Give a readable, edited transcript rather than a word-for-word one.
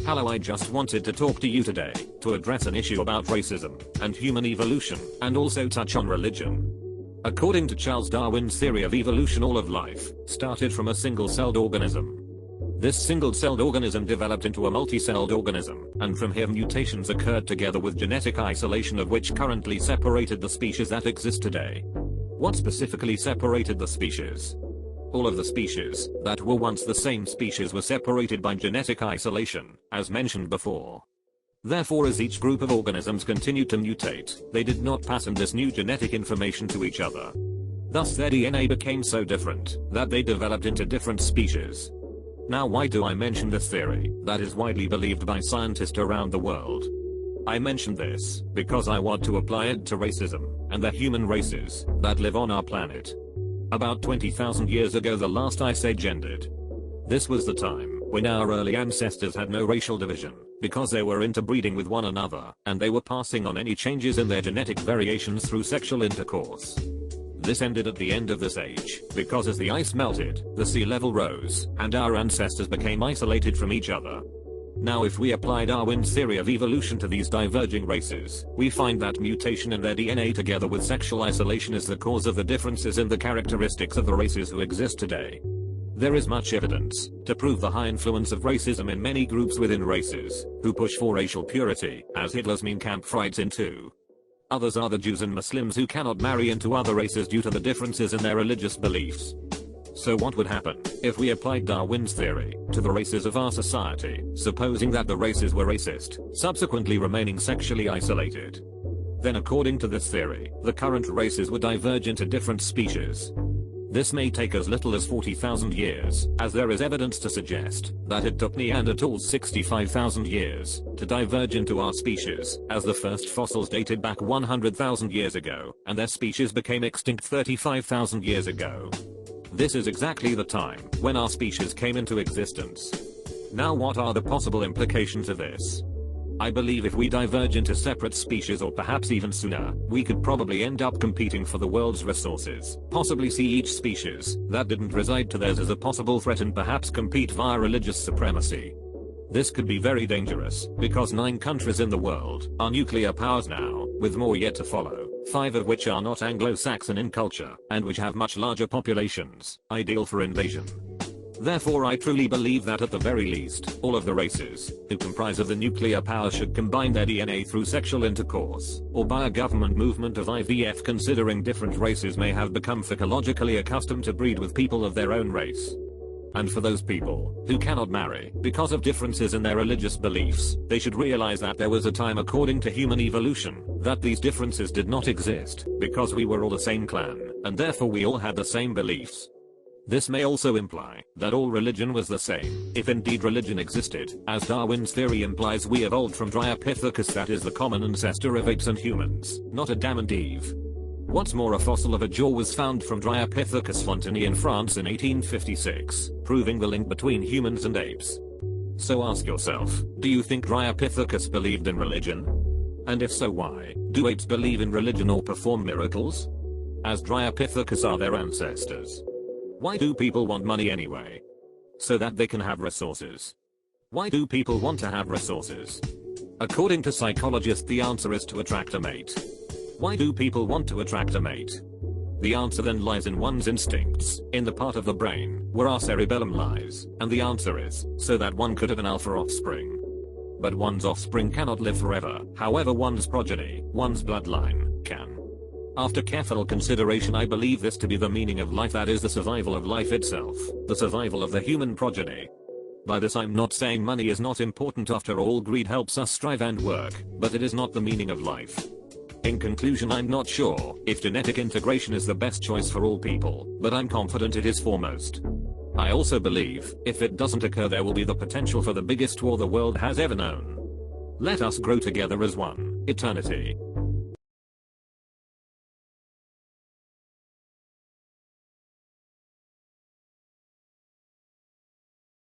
Hello, I just wanted to talk to you today to address an issue about racism and human evolution and also touch on religion. According to Charles Darwin's theory of evolution, all of life started from a single-celled organism. This single-celled organism developed into a multi-celled organism, and from here mutations occurred together with genetic isolation, of which currently separated the species that exist today. What specifically separated the species? All of the species that were once the same species were separated by genetic isolation, as mentioned before. Therefore, as each group of organisms continued to mutate, they did not pass on this new genetic information to each other. Thus their DNA became so different that they developed into different species. Now, why do I mention this theory that is widely believed by scientists around the world? I mention this because I want to apply it to racism and the human races that live on our planet. About 20,000 years ago, the last ice age ended. This was the time when our early ancestors had no racial division because they were interbreeding with one another, and they were passing on any changes in their genetic variations through sexual intercourse. This ended at the end of this age, because as the ice melted, the sea level rose, and our ancestors became isolated from each other. Now, if we apply Darwin's theory of evolution to these diverging races, we find that mutation in their DNA together with sexual isolation is the cause of the differences in the characteristics of the races who exist today. There is much evidence to prove the high influence of racism in many groups within races who push for racial purity, as Hitler's Mein Kampf writes in 2. Others are the Jews and Muslims who cannot marry into other races due to the differences in their religious beliefs. So what would happen if we applied Darwin's theory to the races of our society, supposing that the races were racist, subsequently remaining sexually isolated? Then, according to this theory, the current races would diverge into different species. This may take as little as 40,000 years, as there is evidence to suggest that it took Neanderthals 65,000 years to diverge into our species, as the first fossils dated back 100,000 years ago, and their species became extinct 35,000 years ago. This is exactly the time when our species came into existence. Now, what are the possible implications of this? I believe if we diverge into separate species, or perhaps even sooner, we could probably end up competing for the world's resources, possibly see each species that didn't reside to theirs as a possible threat, and perhaps compete via religious supremacy. This could be very dangerous, because 9 countries in the world are nuclear powers now, with more yet to follow, 5 of which are not Anglo-Saxon in culture, and which have much larger populations, ideal for invasion. Therefore, I truly believe that at the very least, all of the races who comprise of the nuclear power should combine their DNA through sexual intercourse, or by a government movement of IVF, considering different races may have become physiologically accustomed to breed with people of their own race. And for those people who cannot marry because of differences in their religious beliefs, they should realize that there was a time, according to human evolution, that these differences did not exist, because we were all the same clan, and therefore we all had the same beliefs. This may also imply that all religion was the same, if indeed religion existed, as Darwin's theory implies. We evolved from Dryopithecus, that is the common ancestor of apes and humans, not Adam and Eve. What's more, a fossil of a jaw was found from Dryopithecus fontani in France in 1856, proving the link between humans and apes. So ask yourself, do you think Dryopithecus believed in religion? And if so, why? Do apes believe in religion or perform miracles? As Dryopithecus are their ancestors. Why do people want money anyway? So that they can have resources. Why do people want to have resources? According to psychologists, the answer is to attract a mate. Why do people want to attract a mate? The answer then lies in one's instincts, in the part of the brain where our cerebellum lies, and the answer is, so that one could have an alpha offspring. But one's offspring cannot live forever, however one's progeny, one's bloodline, can. After careful consideration, I believe this to be the meaning of life, that is the survival of life itself, the survival of the human progeny. By this I'm not saying money is not important, after all greed helps us strive and work, but it is not the meaning of life. In conclusion, I'm not sure if genetic integration is the best choice for all people, but I'm confident it is foremost. I also believe, if it doesn't occur, there will be the potential for the biggest war the world has ever known. Let us grow together as one, eternity.